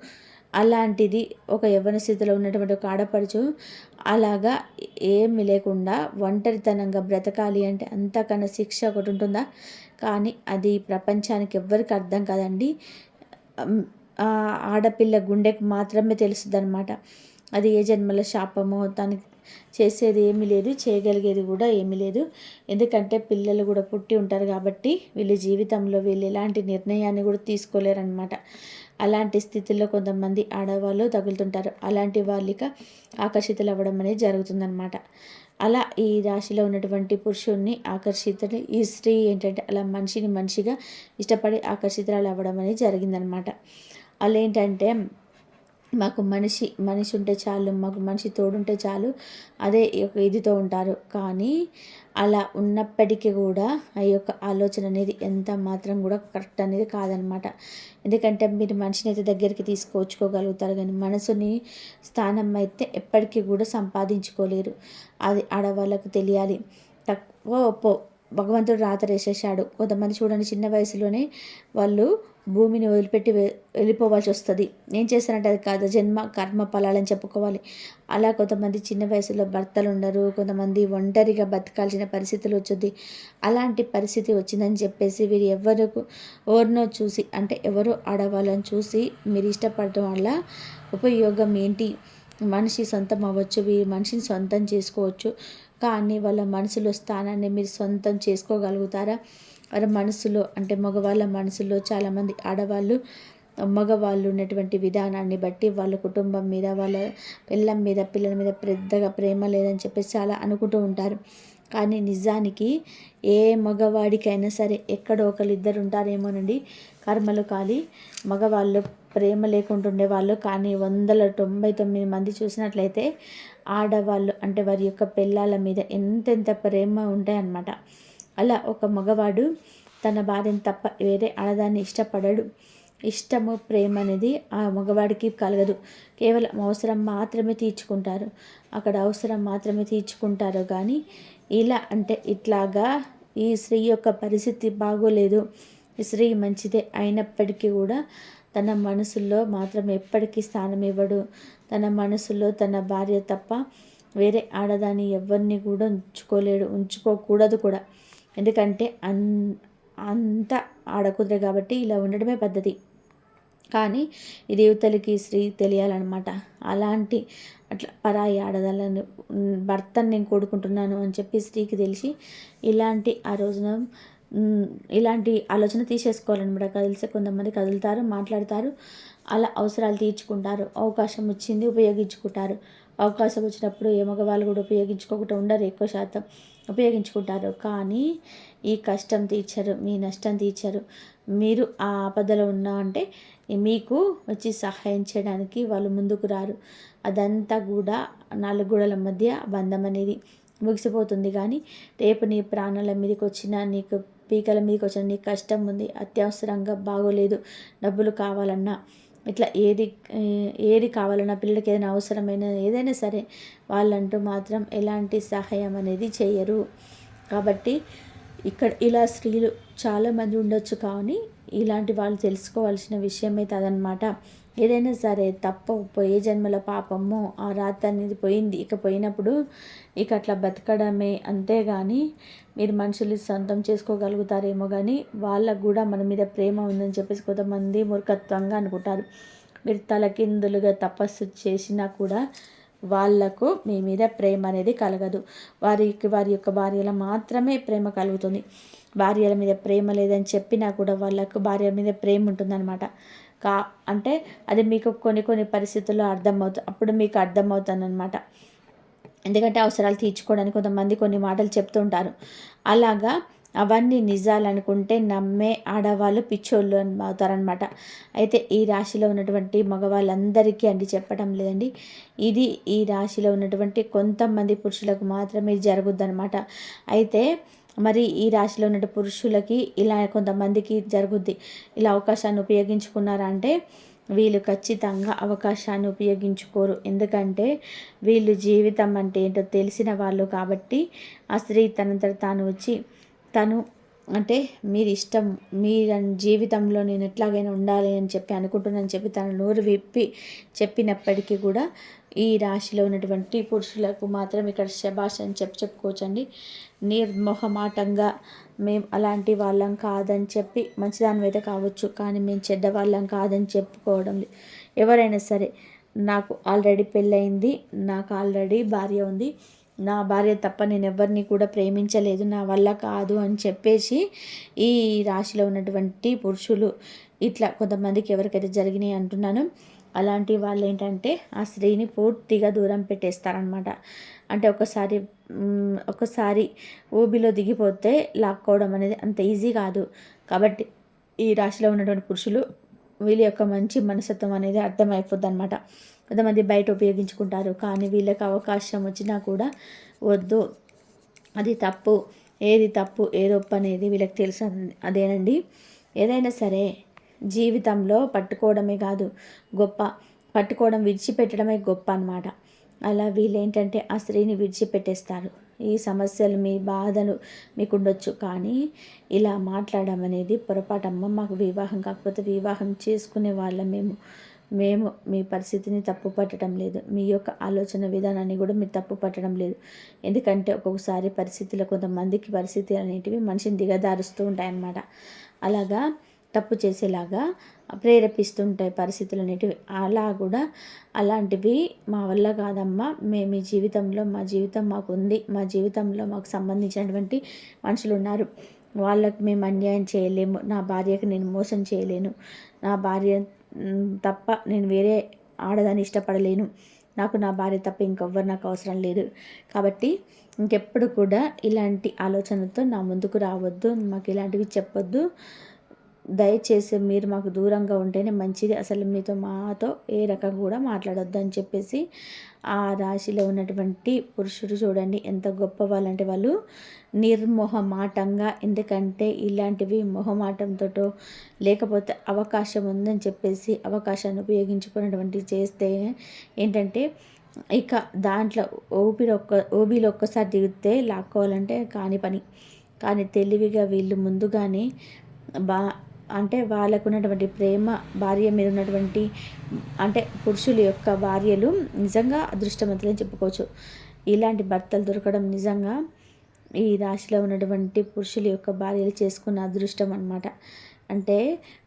అలాంటిది ఒక యవ్వన స్థితిలో ఉన్నటువంటి ఒక ఆడపడుచు అలాగా ఏమి లేకుండా ఒంటరితనంగా బ్రతకాలి అంటే అంతకన్నా శిక్ష ఒకటి ఉంటుందా? కానీ అది ప్రపంచానికి ఎవ్వరికి అర్థం కాదండి. ఆడపిల్ల గుండెకు మాత్రమే తెలుస్తుంది అనమాట. అది ఏ జన్మల శాపమో, తనకి చేసేది ఏమీ లేదు, చేయగలిగేది కూడా ఏమీ లేదు. ఎందుకంటే పిల్లలు కూడా పుట్టి ఉంటారు కాబట్టి వీళ్ళ జీవితంలో వీళ్ళు ఎలాంటి నిర్ణయాన్ని కూడా తీసుకోలేరనమాట. అలాంటి స్థితిలో కొంతమంది ఆడవాళ్ళు తగులుతుంటారు. అలాంటి వాళ్ళకి ఆకర్షితులు అవ్వడం అనేది జరుగుతుందన్నమాట. అలా ఈ రాశిలో ఉన్నటువంటి పురుషుణ్ణి ఆకర్షితులు ఈ స్త్రీ ఏంటంటే అలా మనిషిగా ఇష్టపడి ఆకర్షితురాలు అవ్వడం అనేది జరిగిందనమాట. అలా ఏంటంటే మాకు మనిషి ఉంటే చాలు, మాకు మనిషి తోడుంటే చాలు, అదే ఒక ఇదితో ఉంటారు. కానీ అలా ఉన్నప్పటికీ కూడా ఆ యొక్క ఆలోచన అనేది ఎంత మాత్రం కూడా కరెక్ట్ అనేది కాదనమాట. ఎందుకంటే మీరు మనిషిని అయితే దగ్గరికి తీసుకొచ్చుకోగలుగుతారు, కానీ మనసుని స్థానం అయితే ఎప్పటికీ కూడా సంపాదించుకోలేరు. అది ఆడవాళ్ళకు తెలియాలి. తక్కువ భగవంతుడు రాత వేసేసాడు. కొంతమంది చూడండి, చిన్న వయసులోనే వాళ్ళు భూమిని వదిలిపెట్టి వెళ్ళిపోవాల్సి వస్తుంది. ఏం చేస్తారంటే అది కాదు, జన్మ కర్మ ఫలాలని చెప్పుకోవాలి. అలా కొంతమంది చిన్న వయసులో భర్తలు ఉండరు, కొంతమంది ఒంటరిగా బతకాల్సిన పరిస్థితులు వచ్చుద్ది. అలాంటి పరిస్థితి వచ్చిందని చెప్పేసి వీరు ఎవరినో చూసి, అంటే ఎవరో ఆడవాళ్ళని చూసి మీరు ఇష్టపడటం వల్ల ఉపయోగం ఏంటి? మనిషి సొంతం అవ్వచ్చు, మనిషిని సొంతం చేసుకోవచ్చు, కానీ వాళ్ళ మనసులో స్థానాన్ని మీరు సొంతం చేసుకోగలుగుతారా? వాళ్ళ మనసులో, అంటే మగవాళ్ళ మనసులో చాలామంది ఆడవాళ్ళు మగవాళ్ళు ఉన్నటువంటి విధానాన్ని బట్టి వాళ్ళ కుటుంబం మీద, వాళ్ళ పిల్లల మీద పెద్దగా ప్రేమ లేదని చెప్పేసి చాలా అనుకుంటూ ఉంటారు. కానీ నిజానికి ఏ మగవాడికైనా సరే ఎక్కడో ఇద్దరు ఉంటారేమోనండి కర్మలు కాలి మగవాళ్ళు ప్రేమ లేకుండా ఉండేవాళ్ళు. కానీ 99 మంది చూసినట్లయితే ఆడవాళ్ళు, అంటే వారి యొక్క పిల్లల మీద ఎంతెంత ప్రేమ ఉంటాయన్నమాట. అలా ఒక మగవాడు తన భార్యను తప్ప వేరే ఆడదాన్ని ఇష్టపడడు. ఇష్టము, ప్రేమ అనేది ఆ మగవాడికి కలగదు. కేవలం అవసరం మాత్రమే తీర్చుకుంటారు. అక్కడ అవసరం మాత్రమే తీర్చుకుంటారు. కానీ ఇలా అంటే ఇట్లాగా ఈ స్త్రీ యొక్క పరిస్థితి బాగోలేదు. ఈ స్త్రీ మంచిదే అయినప్పటికీ కూడా తన మనసులో మాత్రం ఎప్పటికీ స్థానం ఇవ్వడు. తన మనసులో తన భార్య తప్ప వేరే ఆడదాన్ని ఎవరిని కూడా ఉంచుకోకూడదు కూడా. ఎందుకంటే అంత ఆడకుదిరే కాబట్టి ఇలా ఉండడమే పద్ధతి. కానీ ఇది యువతలకి స్త్రీ తెలియాలన్నమాట. అలాంటి అట్లా పరాయి ఆడదాలను భర్తను నేను కోరుకుంటున్నాను అని చెప్పి స్త్రీకి తెలిసి ఇలాంటి ఆ రోజున ఇలాంటి ఆలోచన తీసేసుకోవాలన్నమాట. కొంతమంది కదులుతారు, మాట్లాడతారు, అలా అవసరాలు తీర్చుకుంటారు. అవకాశం వచ్చింది ఉపయోగించుకుంటారు. అవకాశం వచ్చినప్పుడు ఏ మగవాళ్ళు కూడా ఉపయోగించుకోకుండా ఉండరు, ఎక్కువ శాతం ఉపయోగించుకుంటారు. కానీ ఈ కష్టం తీర్చరు, మీ నష్టం తీర్చరు. మీరు ఆ ఆపదలో ఉన్నా అంటే మీకు వచ్చి సహాయం చేయడానికి వాళ్ళు ముందుకు రారు. అదంతా కూడా 4 గోడల మధ్య బంధం అనేది ముగిసిపోతుంది. కానీ రేపు నీ ప్రాణాల మీదకి వచ్చినా, నీకు పీకల మీదకి వచ్చిన నీకు కష్టం ఉంది, అత్యవసరంగా బాగోలేదు, డబ్బులు కావాలన్నా, ఇట్లా ఏది కావాలన్నా, పిల్లలకి ఏదైనా అవసరమైన ఏదైనా సరే వాళ్ళంటూ మాత్రం ఎలాంటి సహాయం అనేది చేయరు. కాబట్టి ఇక్కడ ఇలా స్త్రీలు చాలామంది ఉండొచ్చు, కానీ ఇలాంటి వాళ్ళు తెలుసుకోవాల్సిన విషయం అయితే అదనమాట. ఏదైనా సరే తప్పు పోయే జన్మల పాపము ఆ రాత అనేది పోయింది. ఇక పోయినప్పుడు ఇక అట్లా బతకడమే, అంతేగాని మీరు మనుషులు సొంతం చేసుకోగలుగుతారేమో, కానీ వాళ్ళకు కూడా మన మీద ప్రేమ ఉందని చెప్పేసి కొంతమంది మూర్ఖత్వంగా అనుకుంటారు. మీరు తలకిందులుగా తపస్సు చేసినా కూడా వాళ్లకు మీ మీద ప్రేమ అనేది కలగదు. వారి యొక్క భార్యల మాత్రమే ప్రేమ కలుగుతుంది. భార్యల మీద ప్రేమ లేదని చెప్పినా కూడా వాళ్ళకు భార్య మీద ప్రేమ ఉంటుందన్నమాట. అంటే అది మీకు కొన్ని పరిస్థితుల్లో అర్థమవుతుంది. అప్పుడు మీకు అర్థమవుతుందన్నమాట. ఎందుకంటే అవసరాలు తీర్చుకోవడానికి కొంతమంది కొన్ని మాటలు చెప్తూ ఉంటారు. అలాగా అవన్నీ నిజాలనుకుంటే నమ్మే ఆడవాళ్ళు పిచ్చోళ్ళు అవుతారనమాట. అయితే ఈ రాశిలో ఉన్నటువంటి మగవాళ్ళందరికీ అండి చెప్పడం లేదండి, ఇది ఈ రాశిలో ఉన్నటువంటి కొంతమంది పురుషులకు మాత్రమే జరుగుద్దనమాట. అయితే మరి ఈ రాశిలో ఉన్న పురుషులకి ఇలా కొంతమందికి జరుగుద్ది. ఇలా అవకాశాన్ని ఉపయోగించుకున్నారా అంటే వీళ్ళు ఖచ్చితంగా అవకాశాన్ని ఉపయోగించుకోరు. ఎందుకంటే వీళ్ళు జీవితం అంటే ఏంటో తెలిసిన వాళ్ళు కాబట్టి ఆ స్త్రీ తనంతట తాను వచ్చి తను అంటే మీరు ఇష్టం, మీ జీవితంలో నేను ఎట్లాగైనా ఉండాలి అని చెప్పి అనుకుంటున్నానని చెప్పి తన నోరు విప్పి చెప్పినప్పటికీ కూడా ఈ రాశిలో ఉన్నటువంటి పురుషులకు మాత్రం ఇక్కడ శభాష్ అని చెప్పుకోవచ్చండి. నిర్మోహమాటంగా మేము అలాంటి వాళ్ళం కాదని చెప్పి, మంచిదాని అయితే కావచ్చు కానీ మేము చెడ్డవాళ్ళం కాదని చెప్పుకోవడం. ఎవరైనా సరే నాకు ఆల్రెడీ పెళ్ళయింది, నాకు ఆల్రెడీ భార్య ఉంది, నా భార్య తప్ప నేను ఎవరిని కూడా ప్రేమించలేదు, నా వల్ల కాదు అని చెప్పేసి ఈ రాశిలో ఉన్నటువంటి పురుషులు ఇట్లా కొంతమందికి ఎవరికైతే జరిగినాయి అంటున్నాను, అలాంటి వాళ్ళు ఏంటంటే ఆ స్త్రీని పూర్తిగా దూరం పెట్టేస్తారనమాట. అంటే ఒకసారి ఊబిలో దిగిపోతే లాక్కోవడం అనేది అంత ఈజీ కాదు. కాబట్టి ఈ రాశిలో ఉన్నటువంటి పురుషులు వీళ్ళ యొక్క మంచి మనస్తత్వం అనేది అర్థమైపోద్ది అనమాట. కొంతమంది బయట ఉపయోగించుకుంటారు, కానీ వీళ్ళకి అవకాశం వచ్చినా కూడా వద్దు, అది తప్పు, ఏది తప్పు ఏది ఒప్పు అనేది వీళ్ళకి తెలుసు. అదేనండి, ఏదైనా సరే జీవితంలో పట్టుకోవడమే కాదు గొప్ప, పట్టుకోవడం విడిచిపెట్టడమే గొప్ప అన్నమాట. అలా వీళ్ళేంటంటే ఆ స్త్రీని విడిచిపెట్టేస్తారు. ఈ సమస్యలు మీ బాధలు మీకు ఉండొచ్చు, కానీ ఇలా మాట్లాడడం అనేది పొరపాటమ్మ. మాకు వివాహం కాకపోతే వివాహం చేసుకునే వాళ్ళం మేము మీ పరిస్థితిని తప్పు పట్టడం లేదు, మీ యొక్క ఆలోచన విధానాన్ని కూడా మీరు తప్పు పట్టడం లేదు. ఎందుకంటే ఒక్కొక్కసారి పరిస్థితులు, కొంతమందికి పరిస్థితులు అనేటివి మనిషిని దిగదారుస్తూ ఉంటాయన్నమాట. అలాగా తప్పు చేసేలాగా ప్రేరేపిస్తుంటాయి పరిస్థితులు అనేటివి. అలా కూడా అలాంటివి మా వల్ల కాదమ్మా, మేము ఈ జీవితంలో మా జీవితం మాకు ఉంది, మా జీవితంలో మాకు సంబంధించినటువంటి మనుషులు ఉన్నారు, వాళ్ళకి మేము అన్యాయం చేయలేము, నా భార్యకి నేను మోసం చేయలేను, నా భార్య తప్ప నేను వేరే ఆడదాన్ని ఇష్టపడలేను, నాకు నా భార్య తప్ప ఇంకెవ్వరు నాకు అవసరం లేదు, కాబట్టి ఇంకెప్పుడు కూడా ఇలాంటి ఆలోచనతో నా ముందుకు రావద్దు, మాకు ఇలాంటివి చెప్పొద్దు, దయచేసి మీరు మాకు దూరంగా ఉంటేనే మంచిది, అసలు మాతో ఏ రకం కూడా మాట్లాడొద్దు అని చెప్పేసి ఆ రాశిలో ఉన్నటువంటి పురుషుడు చూడండి ఎంత గొప్ప వాళ్ళంటే వాళ్ళు నిర్మోహమాటంగా, ఎందుకంటే ఇలాంటివి మొహమాటంతో లేకపోతే అవకాశం ఉందని చెప్పేసి అవకాశాన్ని ఉపయోగించుకున్నటువంటి చేస్తే ఏంటంటే ఇక దాంట్లో ఓబీలో ఒక్కసారి దిగితే లాక్కోవాలంటే కాని పని. కానీ తెలివిగా వీళ్ళు ముందుగానే అంటే వాళ్ళకున్నటువంటి ప్రేమ, భార్య మీద ఉన్నటువంటి అంటే పురుషుల యొక్క భార్యలు నిజంగా అదృష్టవంతులని చెప్పుకోవచ్చు. ఇలాంటి భర్తలు దొరకడం నిజంగా ఈ రాశిలో ఉన్నటువంటి పురుషుల యొక్క భార్యలు చేసుకున్న అదృష్టం అన్నమాట. అంటే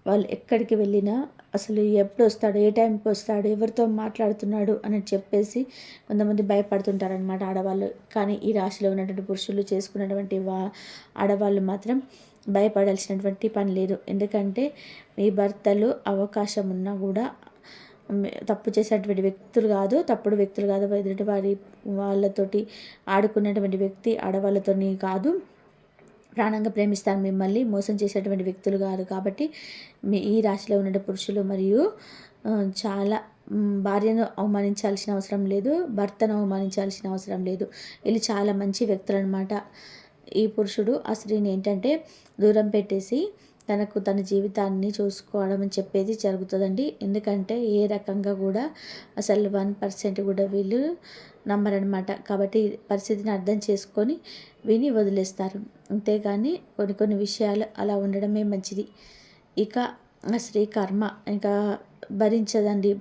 వాళ్ళు ఎక్కడికి వెళ్ళినా అసలు ఎప్పుడు వస్తాడు, ఏ టైంకి వస్తాడు, ఎవరితో మాట్లాడుతున్నాడు అని చెప్పేసి కొంతమంది భయపడుతుంటారనమాట ఆడవాళ్ళు. కానీ ఈ రాశిలో ఉన్నటువంటి పురుషులు చేసుకున్నటువంటి ఆడవాళ్ళు మాత్రం భయపడాల్సినటువంటి పని లేదు. ఎందుకంటే మీ భర్తలు అవకాశం ఉన్నా కూడా తప్పు చేసేటువంటి వ్యక్తులు కాదు, తప్పుడు వ్యక్తులు కాదు, ఎదుటి వాళ్ళతోటి ఆడుకున్నటువంటి వ్యక్తి ఆడవాళ్ళతోని కాదు, ప్రాణంగా ప్రేమిస్తారు మిమ్మల్ని, మోసం చేసేటువంటి వ్యక్తులు కాదు. కాబట్టి ఈ రాశిలో ఉన్న పురుషులు మరియు చాలా భార్యను అవమానించాల్సిన అవసరం లేదు, భర్తను అవమానించాల్సిన అవసరం లేదు. వీళ్ళు చాలా మంచి వ్యక్తులు అనమాట. ఈ పురుషుడు ఆ స్త్రీని ఏంటంటే దూరం పెట్టేసి తన జీవితాన్ని చూసుకోవడం అని చెప్పేది జరుగుతుందండి. ఎందుకంటే ఏ రకంగా కూడా అసలు 1% కూడా వీళ్ళు నమ్మరనమాట. కాబట్టి పరిస్థితిని అర్థం చేసుకొని విని వదిలేస్తారు. అంతేగాని కొన్ని విషయాలు అలా ఉండడమే మంచిది. ఇక ఆ స్త్రీ కర్మ ఇంకా భరించదండి.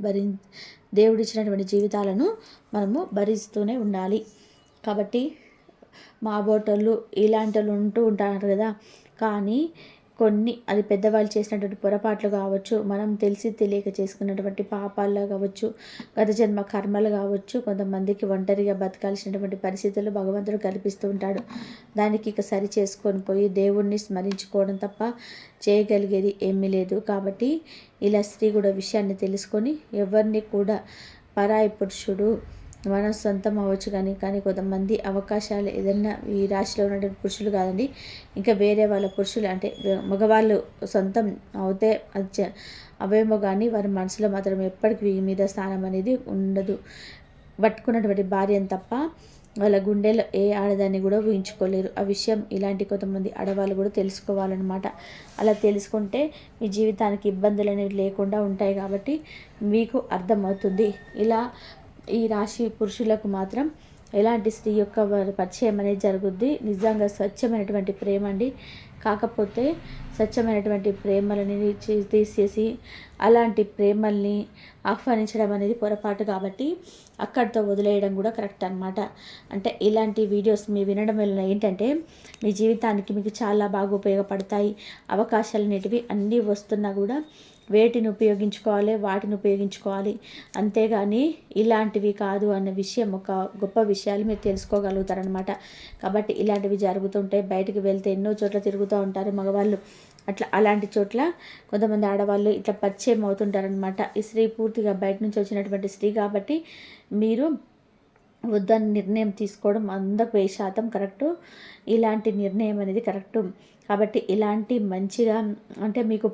దేవుడిచ్చినటువంటి జీవితాలను మనము భరిస్తూనే ఉండాలి. కాబట్టి మా బోటోళ్ళు ఇలాంటి వాళ్ళు ఉంటూ ఉంటారు కదా, కానీ కొన్ని అది పెద్దవాళ్ళు చేసినటువంటి పొరపాట్లు కావచ్చు, మనం తెలిసి తెలియక చేసుకున్నటువంటి పాపాల్లో కావచ్చు, గత జన్మ కర్మలు కావచ్చు, కొంతమందికి ఒంటరిగా బతకాల్సినటువంటి పరిస్థితులు భగవంతుడు కల్పిస్తూ ఉంటాడు. దానికి ఇక సరి చేసుకొని పోయి దేవుణ్ణి స్మరించుకోవడం తప్ప చేయగలిగేది ఏమీ లేదు. కాబట్టి ఇలా స్త్రీ కూడా విషయాన్ని తెలుసుకొని ఎవరిని కూడా పరాయి పురుషుడు మన సొంతం అవ్వచ్చు, కానీ కొంతమంది అవకాశాలు ఏదైనా ఈ రాశిలో ఉన్నటువంటి పురుషులు కాదండి, ఇంకా వేరే వాళ్ళ పురుషులు అంటే మగవాళ్ళు సొంతం అవుతే అది అవేమో, కానీ వారి మనసులో మాత్రం ఎప్పటికీ వీరి మీద స్థానం అనేది ఉండదు. పట్టుకున్నటువంటి భార్యను తప్ప వాళ్ళ గుండెలో ఏ ఆడదాన్ని కూడా ఊహించుకోలేరు. ఆ విషయం ఇలాంటి కొంతమంది ఆడవాళ్ళు కూడా తెలుసుకోవాలన్నమాట. అలా తెలుసుకుంటే మీ జీవితానికి ఇబ్బందులు అనేవి లేకుండా ఉంటాయి. కాబట్టి మీకు అర్థమవుతుంది. ఇలా ఈ రాశి పురుషులకు మాత్రం ఎలాంటి స్త్రీ యొక్క పరిచయం అనేది జరుగుద్ది. నిజంగా స్వచ్ఛమైనటువంటి ప్రేమ అండి. కాకపోతే స్వచ్ఛమైనటువంటి ప్రేమలని తీసేసి అలాంటి ప్రేమల్ని ఆహ్వానించడం అనేది పొరపాటు. కాబట్టి అక్కడితో వదిలేయడం కూడా కరెక్ట్ అనమాట. అంటే ఇలాంటి వీడియోస్ మీ వినడం వల్ల ఏంటంటే మీ జీవితానికి మీకు చాలా బాగా ఉపయోగపడతాయి. అవకాశాలు అనేటివి అన్నీ వస్తున్నా కూడా వేటిని ఉపయోగించుకోవాలి, వాటిని ఉపయోగించుకోవాలి, అంతేగాని ఇలాంటివి కాదు అన్న విషయం, ఒక గొప్ప విషయాలు మీరు తెలుసుకోగలుగుతారనమాట. కాబట్టి ఇలాంటివి జరుగుతుంటాయి. బయటికి వెళ్తే ఎన్నో చోట్ల తిరుగుతూ ఉంటారు మగవాళ్ళు. అలాంటి చోట్ల కొంతమంది ఆడవాళ్ళు ఇట్లా పరిచయం అవుతుంటారనమాట. ఈ స్త్రీ పూర్తిగా బయట నుంచి వచ్చినటువంటి స్త్రీ కాబట్టి మీరు వద్దని నిర్ణయం తీసుకోవడం 100% కరెక్టు. ఇలాంటి నిర్ణయం అనేది కరెక్టు. కాబట్టి ఇలాంటి మంచిగా అంటే మీకు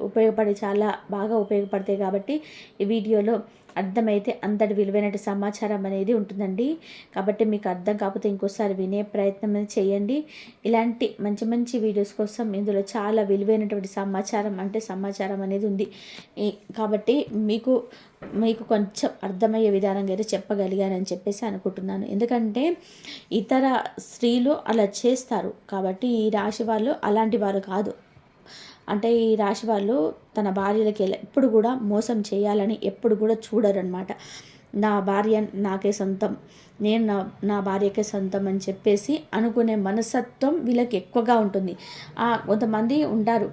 ఉపయోగపడి చాలా బాగా ఉపయోగపడతాయి కాబట్టి ఈ వీడియోలో అర్థమైతే అంతటి విలువైన సమాచారం అనేది ఉంటుందండి. కాబట్టి మీకు అర్థం కాకపోతే ఇంకోసారి వినే ప్రయత్నం అనేది చేయండి. ఇలాంటి మంచి మంచి వీడియోస్ కోసం ఇందులో చాలా విలువైనటువంటి సమాచారం అనేది ఉంది. కాబట్టి మీకు కొంచెం అర్థమయ్యే విధానంగా అయితే చెప్పగలిగానని చెప్పేసి అనుకుంటున్నాను. ఎందుకంటే ఇతర స్త్రీలు అలా చేస్తారు కాబట్టి ఈ రాశి వాళ్ళు అలాంటి వారు కాదు. అంటే ఈ రాశి వాళ్ళు తన భార్యలకి ఎప్పుడు కూడా మోసం చేయాలని ఎప్పుడు కూడా చూడరనమాట. నా భార్య నాకే సొంతం, నేను నా భార్యకే సొంతం అని చెప్పేసి అనుకునే మనస్తత్వం వీళ్ళకి ఎక్కువగా ఉంటుంది. కొంతమంది ఉంటారు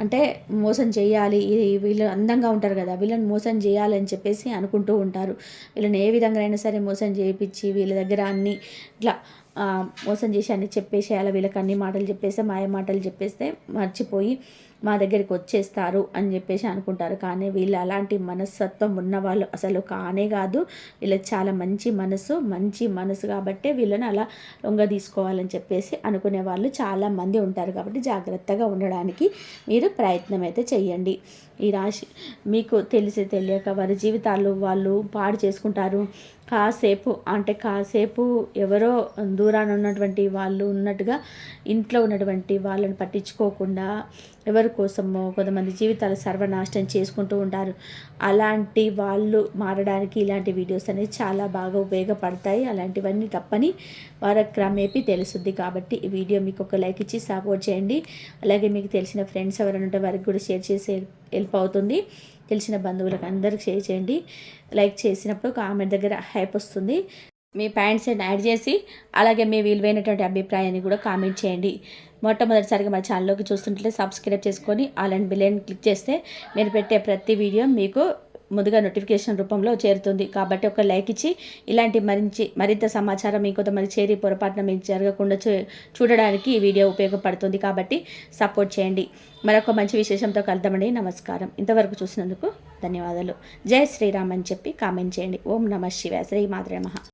అంటే మోసం చేయాలి, వీళ్ళు అందంగా ఉంటారు కదా, వీళ్ళని మోసం చేయాలి అని చెప్పేసి అనుకుంటూ ఉంటారు. వీళ్ళని ఏ విధంగా అయినా సరే మోసం చేయించి వీళ్ళ దగ్గర అన్ని ఇట్లా మోసం చేసి అన్ని చెప్పేసేయాలి, వీళ్ళకి అన్ని మాటలు చెప్పేస్తే మాయ మాటలు చెప్పేస్తే మర్చిపోయి మా దగ్గరికి వచ్చేస్తారు అని చెప్పేసి అనుకుంటారు. కానీ వీళ్ళు అలాంటి మనస్తత్వం ఉన్నవాళ్ళు అసలు కానే కాదు. వీళ్ళకి చాలా మంచి మనసు కాబట్టే వీళ్ళని అలా లొంగ తీసుకోవాలని చెప్పేసి అనుకునే వాళ్ళు చాలామంది ఉంటారు. కాబట్టి జాగ్రత్తగా ఉండడానికి మీరు ప్రయత్నం అయితే చెయ్యండి. ఈ రాశి మీకు తెలియక వారి జీవితాలు వాళ్ళు పాడు చేసుకుంటారు. కాసేపు ఎవరో దూరాన ఉన్నటువంటి వాళ్ళు ఉన్నట్టుగా ఇంట్లో ఉన్నటువంటి వాళ్ళని పట్టించుకోకుండా ఎవరి కోసమో కొంతమంది జీవితాలు సర్వనాశనం చేసుకుంటూ ఉంటారు. అలాంటి వాళ్ళు మారడానికి ఇలాంటి వీడియోస్ అనేవి చాలా బాగా ఉపయోగపడతాయి. అలాంటివన్నీ తప్పని వారక్రమేపీ తెలుస్తుంది. కాబట్టి ఈ వీడియో మీకు ఒక లైక్ ఇచ్చి సపోర్ట్ చేయండి. అలాగే మీకు తెలిసిన ఫ్రెండ్స్ ఎవరైనా ఉంటే వారికి కూడా షేర్ చేసి హెల్ప్ అవుతుంది. తెలిసిన బంధువులకు అందరికి షేర్ చేయండి. లైక్ చేసినప్పుడు కామెంట్ దగ్గర హైప్ వస్తుంది. మీ పాయింట్స్ యాడ్ చేసి అలాగే మీ విలువైనటువంటి అభిప్రాయాన్ని కూడా కామెంట్ చేయండి. మొట్టమొదటిసారిగా మా ఛానల్లోకి చూస్తుంటే సబ్స్క్రైబ్ చేసుకొని ఆల్ అండ్ బెల్ క్లిక్ చేస్తే మీరు పెట్టే ప్రతి వీడియో మీకు ముందుగా నోటిఫికేషన్ రూపంలో చేరుతుంది. కాబట్టి ఒక లైక్ ఇచ్చి ఇలాంటి మరింత సమాచారం ఇంకొంతమంది చేరి పొరపాటున మీకు జరగకుండా చూడడానికి ఈ వీడియో ఉపయోగపడుతుంది. కాబట్టి సపోర్ట్ చేయండి. మరొక మంచి విశేషంతో కలుద్దామండి. నమస్కారం. ఇంతవరకు చూసినందుకు ధన్యవాదాలు. జై శ్రీరామ్ అని చెప్పి కామెంట్ చేయండి. ఓం నమః శివాయ. శ్రీ మాత్రే నమః.